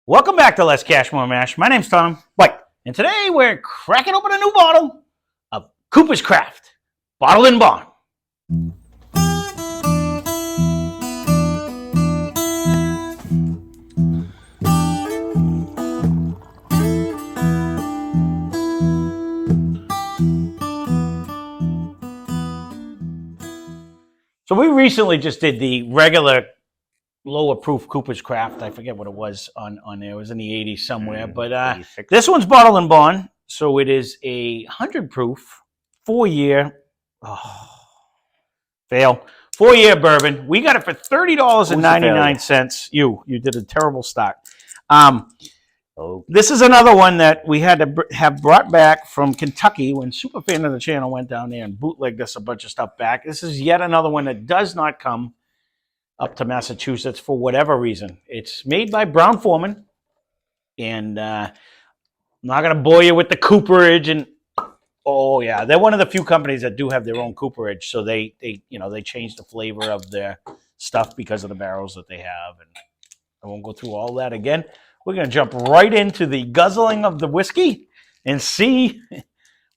Welcome back to Less Cash, More Mash. My name's Tom. Right. And today we're cracking open a new bottle. And today we're cracking open a new bottle of Cooper's Craft, Bottled in Bond. So we recently just did the regular lower proof Cooper's Craft. I forget what it was on there. It was in the 80s somewhere. But this one's Bottled in Bond. So it is a 100 proof, 4-year. Fail. 4-year bourbon. We got it for $30.99. You did a terrible start. This is another one that we had to have brought back from Kentucky when Superfan of the channel went down there and bootlegged us a bunch of stuff back. This is yet another one that does not come up to Massachusetts for whatever reason. It's made by Brown-Forman, and I'm not going to bore you with the cooperage. And they're one of the few companies that do have their own cooperage, so they change the flavor of their stuff because of the barrels that they have. And I won't go through all that again. We're going to jump right into the guzzling of the whiskey and see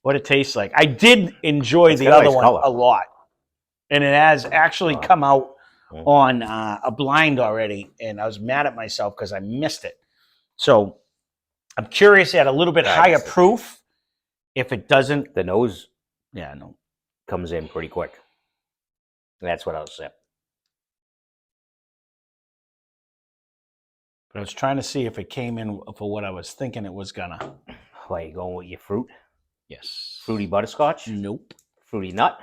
what it tastes like. I did enjoy the other one a lot, and it has actually come out on a blind already, and I was mad at myself because I missed it. So I'm curious at a little bit higher proof if it doesn't. The nose comes in pretty quick. That's what I was saying. But I was trying to see if it came in for what I was thinking it was gonna. Why, you going with your fruit? Yes. Fruity butterscotch? Nope. Fruity nut?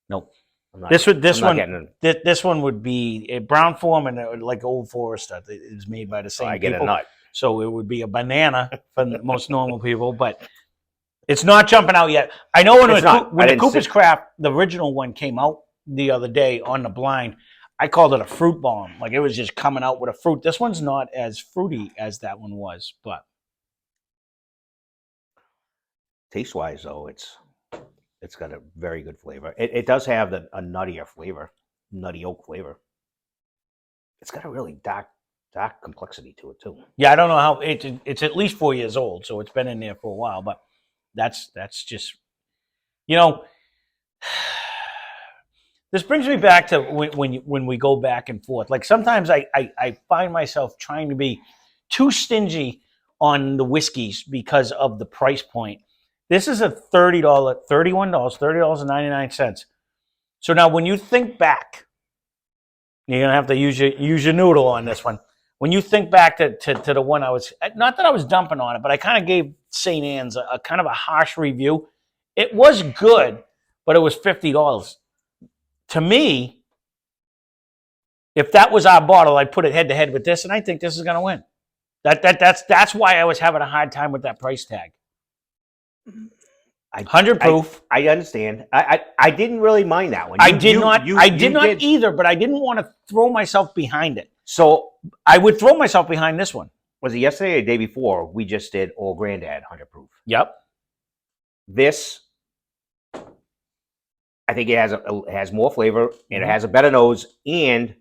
Nope. This one would be a Brown-Forman, like Old Forester. It is made by the same people. I get a nut. So it would be a banana for most normal people, but it's not jumping out yet. I know when the Cooper's Craft, the original one, came out the other day on the blind, I called it a fruit bomb. Like, it was just coming out with a fruit. This one's not as fruity as that one was, but taste-wise, though, it's got a very good flavor. It does have a nuttier flavor, nutty oak flavor. It's got a really dark complexity to it too. Yeah, I don't know how it's at least 4 years old, so it's been in there for a while. But that's just, this brings me back to when we go back and forth. Like, sometimes I find myself trying to be too stingy on the whiskeys because of the price point. This is a $30.99. So now when you think back, you're going to have to use your noodle on this one. When you think back to the one I was, not that I was dumping on it, but I kind of gave St. Anne's a kind of a harsh review. It was good, but it was $50. To me, if that was our bottle, I'd put it head to head with this, and I think this is going to win. That's why I was having a hard time with that price tag. 100 proof. I understand. I didn't really mind that one. I did not either, but I didn't want to throw myself behind it. So I would throw myself behind this one. Was it yesterday or the day before? We just did Old Granddad 100 proof. Yep. This, I think it has more flavor, and it has a better nose, and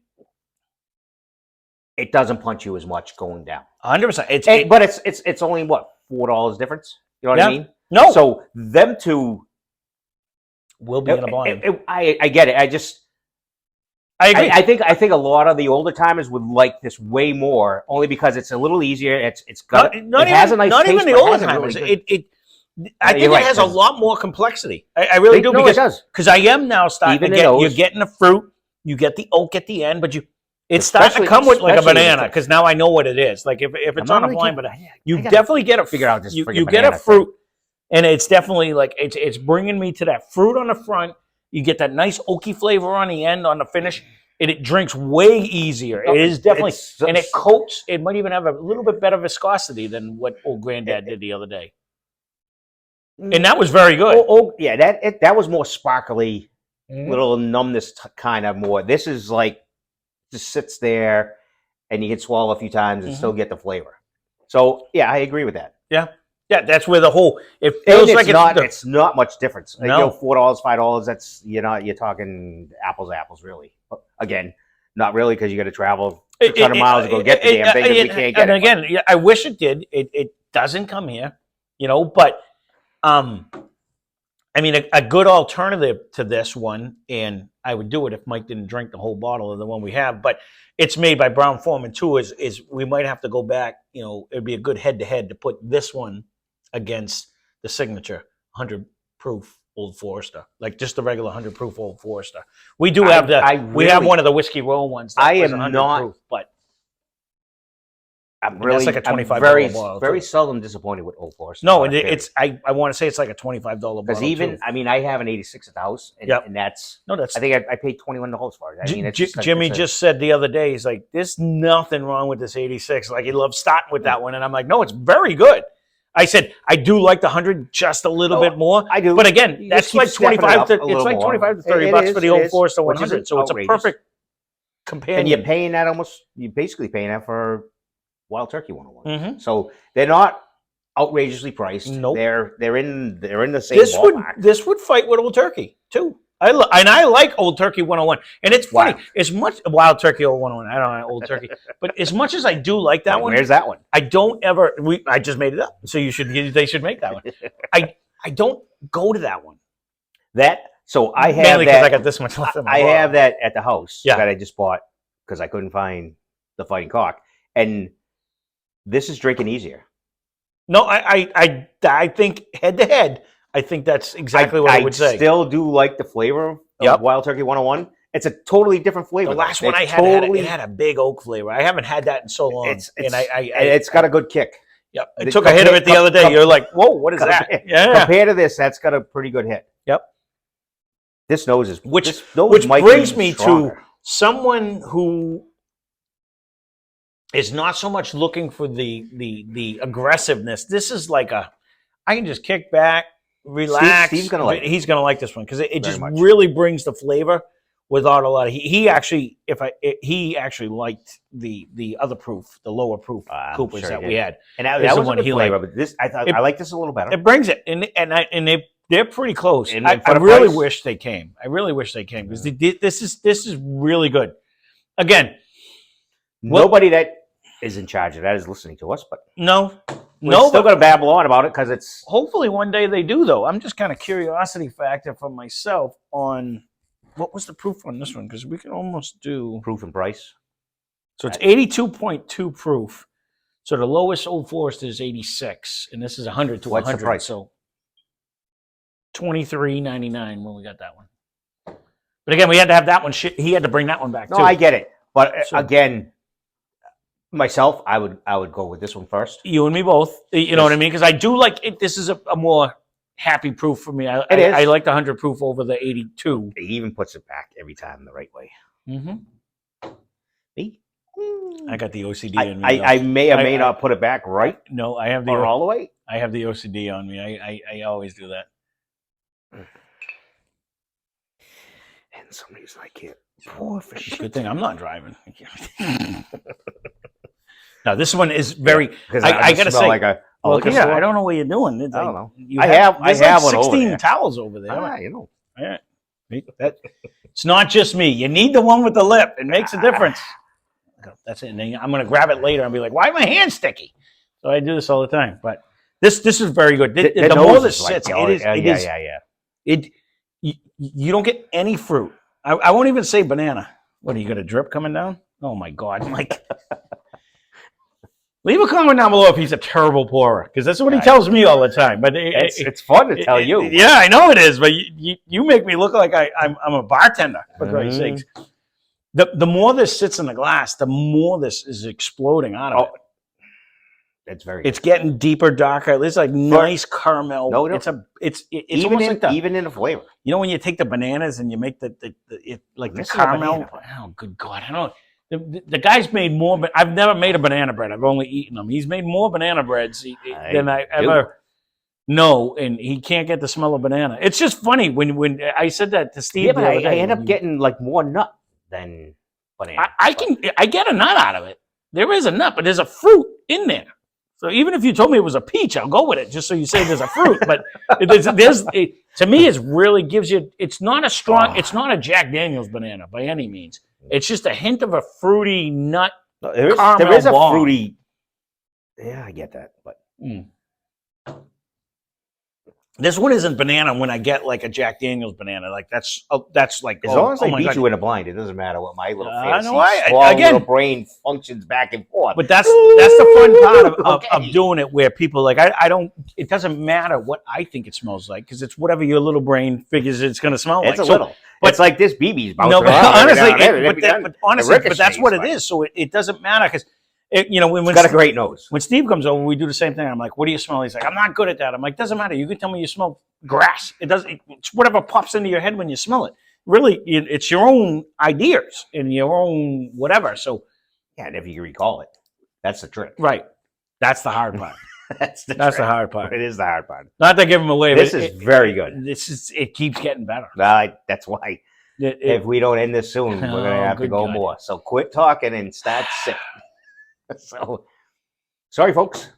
it doesn't punch you as much going down. 100%. But it's only what, $4 difference? You know what I mean? No. So them two will be in a blind. I get it. I agree. I think a lot of the older timers would like this way more, only because it's a little easier. It has a nice taste. Not even the older timers. Really I think it has a lot more complexity. I really do. It does. Because I am now starting to get. You're getting the fruit. You get the oak at the end, but it's starting to come with like a banana. Because now I know what it is. Like if it's on a blind, but you definitely get a figure out this. You get a fruit. And it's definitely like it's bringing me to that fruit on the front. You get that nice oaky flavor on the end, on the finish, and it drinks way easier. It is definitely, and it coats. It might even have a little bit better viscosity than what Old Granddad did the other day, and that was very good. That was more sparkly, little numbness kind of more. This is like just sits there, and you can swallow a few times and still get the flavor. So yeah, I agree with that. Yeah, that's where the whole. It feels like it's not much difference. No. $4, $5. That's you're talking apples to apples, really. Again, not really, because you got to travel 600 miles to go get the damn thing because we can't get and it. again, I wish it did. It doesn't come here, but I mean, a good alternative to this one, and I would do it if Mike didn't drink the whole bottle of the one we have, but it's made by Brown Forman too, is we might have to go back, it'd be a good head-to-head to put this one against the signature 100 proof Old Forester, like just the regular 100 proof Old Forester. We do have we have one of the Whiskey Row ones. That I was am 100 not, proof, but I'm really like a $25 bottle, very too. seldom disappointed with Old Forester. No, it's I want to say it's like a $25 bottle. Because even, too. I mean, I have an 86 at the house, and, Yep. and that's, no, that's I think I paid $21 for it. I mean, it's Jimmy just said the other day, he's like, there's nothing wrong with this 86. Like, he loves starting with that one. And I'm like, no, it's very good. I said, I do like the 100 just a little bit more. I do. But again, You that's just keep like stepping it 25 up to, a it's little like more. 25 to 30 It bucks is, for the it Old is, Forester which 100. isn't So it's a outrageous. perfect companion. And you're paying that you're basically paying that for Wild Turkey 101. Mm-hmm. So they're not outrageously priced. Nope. They're in the same ballpark. This would fight with Old Turkey too. I like Old Turkey 101, and it's funny. Wow. As much Wild Turkey 101, I don't know Old Turkey, but as much as I do like that one, Where's that one? I don't ever. I just made it up, so they should make that one. I don't go to that one. So I have Mainly because that. I got this much left in my I bottle. have that at the house Yeah. that I just bought because I couldn't find the Fighting Cock, and this is drinking easier. No, I think head to head, I think that's exactly what I would say. Still do like the flavor of Wild Turkey 101. It's a totally different flavor. The last one It's I had, it had a big oak flavor. I haven't had that in so long. It's got a good kick. Yep. I took a hit of it the other day. You're like, whoa, what is that? Yeah. Compared to this, that's got a pretty good hit. Yep. This nose is which might brings be me stronger. to someone who is not so much looking for the aggressiveness. This is like I can just kick back, relax. Steve's gonna like He's gonna like this one because it just much. really brings the flavor without a lot of. He actually liked the other proof, the lower proof Coopers that we had, and that was one a good he flavor. liked. But this, I like this a little better. It brings it, and they're pretty close. And I for the really price- wish they came. I really wish they came because this is really good. Again, nobody that is in charge of that is listening to us, but we're still going to babble on about it because it's. Hopefully one day they do, though. I'm just kind of curiosity factor for myself on what was the proof on this one, because we can almost do Proof and price. So it's 82.2 proof. So the lowest Old Forester is 86, and this is 100 to What's the 100. price? So $23.99 when we got that one. But again, we had to have that one. He had to bring that one back No, too. I get it, but So- again, myself, I would go with this one first. You and me both. You know what I mean? Because I do like it. This is a more happy proof for me. It is. I like the 100 proof over the 82. He even puts it back every time the right way. Mm-hmm. Me? I got the OCD in me. I may or may I- not put it back right No, I have or all the way. I have the OCD on me. I always do that. And some reason I can't pour for shit. Good thing I'm not driving. Now this one is very. Because I gotta say, like a well, liquor yeah, store. I don't know what you're doing. It's I don't like, know. you I have there's one over 16 there. towels over there. Ah, you know. Yeah. It's not just me. You need the one with the lip. It makes a difference. That's it. And then I'm going to grab it later and be like, why are my hands sticky? So I do this all the time. But this is very good. The more this sits, you don't get any fruit. I won't even say banana. What, are you going to drip coming down? Oh, my God. Like, leave a comment down below if he's a terrible pourer, because that's what he tells me all the time. But it's fun to tell you. Yeah, I know it is, but you make me look like I'm a bartender, for Christ's sakes. The more this sits in the glass, the more this is exploding out of it. It's very. It's getting deeper, darker. It's like nice caramel. No, it's even almost in, like the, even in the flavor. you know, when you take the bananas and you make the This is a caramel. banana. Oh, good God! I don't. The guy's made more. But I've never made a banana bread. I've only eaten them. He's made more banana breads than I ever know, and he can't get the smell of banana. It's just funny when I said that to Steve. Yeah, but the other day, I end up getting like more nut than banana. I get a nut out of it. There is a nut, but there's a fruit in there. So even if you told me it was a peach, I'll go with it, just so you say there's a fruit. But to me, it really gives you. It's not a strong. It's not a Jack Daniel's banana by any means. It's just a hint of a fruity nut There caramel is a bomb. fruity. Yeah, I get that, but this one isn't banana. When I get like a Jack Daniel's banana, like that's like as long as I my beat God. you in a blind, it doesn't matter what my little I fantasy know, small again- little brain functions back and forth. But that's the fun part of Okay. doing it, where people like I don't. It doesn't matter what I think it smells like, because it's whatever your little brain figures it's going to smell like. It's a little. but- It's like this BB's bouncing No, but around every honestly, now and then, and every time but that's what it ricochets, is. So it doesn't matter, because when It's got a great nose. when Steve comes over, we do the same thing. I'm like, "What do you smell?" He's like, "I'm not good at that." I'm like, "Doesn't matter. You can tell me you smell grass. It doesn't. It's whatever pops into your head when you smell it. Really, it's your own ideas and your own whatever." So Yeah, and if you can recall it, that's the trick. right, that's the hard part. That's the That's the trick. hard part. It is the hard part. Not to give them away. This but is very good. It keeps getting better. That's why if It- we don't end this soon, we're Oh, gonna have to good go God. more. So quit talking and start sipping. So sorry, folks.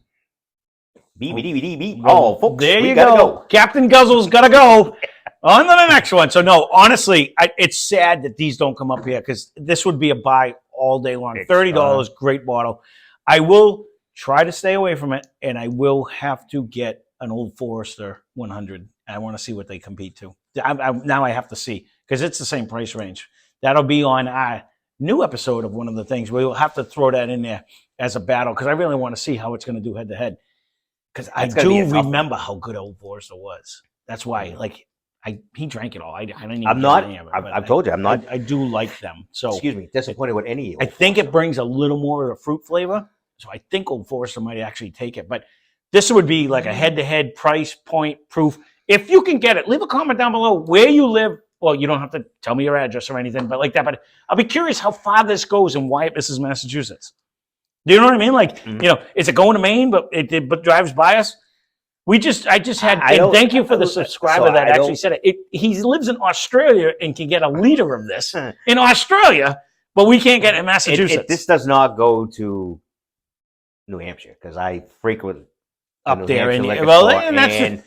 BBDBDB. Oh, folks, there we you gotta go. Captain Guzzle's got to go. On to the next one. So, no, honestly, it's sad that these don't come up here, because this would be a buy all day long. It's, $30, great bottle. I will try to stay away from it, and I will have to get an Old Forester 100. I want to see what they compete to. Now I have to see, because it's the same price range. That'll be on our new episode of one of the things. We'll have to throw that in there as a battle, because I really want to see how it's going to do head to head. Because I That's gonna be do a tough one. remember how good Old Forester was. That's why, like, he drank it all. I didn't even I'm get not. any of it, but I've told you, I'm not. I do like them. So Excuse me, disappointed with any. I think it brings a little more of the fruit flavor. So I think Old Forester might actually take it. But this would be like a head-to-head price point proof. If you can get it, leave a comment down below where you live. Well, you don't have to tell me your address or anything, but like that. But I'll be curious how far this goes and why this is Massachusetts. Do you know what I mean? Like, is it going to Maine, but it drives by us? I just had, and thank you for the subscriber that actually said it. He lives in Australia and can get a liter of this in Australia, but we can't get it in Massachusetts. This does not go to New Hampshire, because I frequent Up New there, Hampshire and liquor well, store, and that's and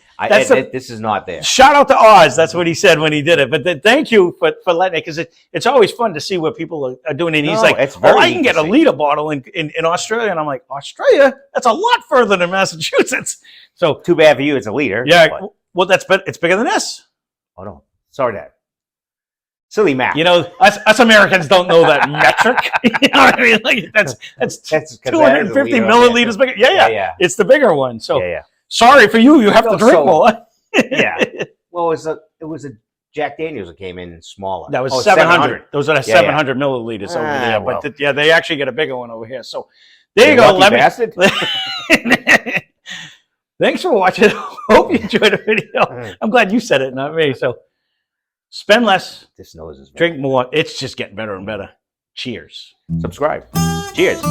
this is not there. shout out to Oz. That's what he said when he did it. But thank you for letting it, because it's always fun to see what people are doing. And he's like, it's very I can get a neat to see. liter bottle in Australia. And I'm like, Australia? That's a lot further than Massachusetts. So, Too bad for you, it's a liter. yeah, but- well, it's bigger than this. oh no, sorry, Dad. Silly math. You know, us Americans don't know that metric. You know what I mean? Like, that's 'cause that is a 250 liter of milliliters bigger. Yeah. yeah. It's the bigger one. So, Yeah. sorry for you. You have to No, drink so- more. Yeah. Well, it was a Jack Daniels that came in smaller. That was Oh, 700. Those are the Yeah, 700 milliliters over there. well. But they actually get a bigger one over here. So there you You go. lucky bastard. Thanks for watching. Hope you enjoyed the video. I'm glad you said it, not me. So spend less, This nose is very drink more. It's just getting better and better. Cheers. Subscribe. Cheers.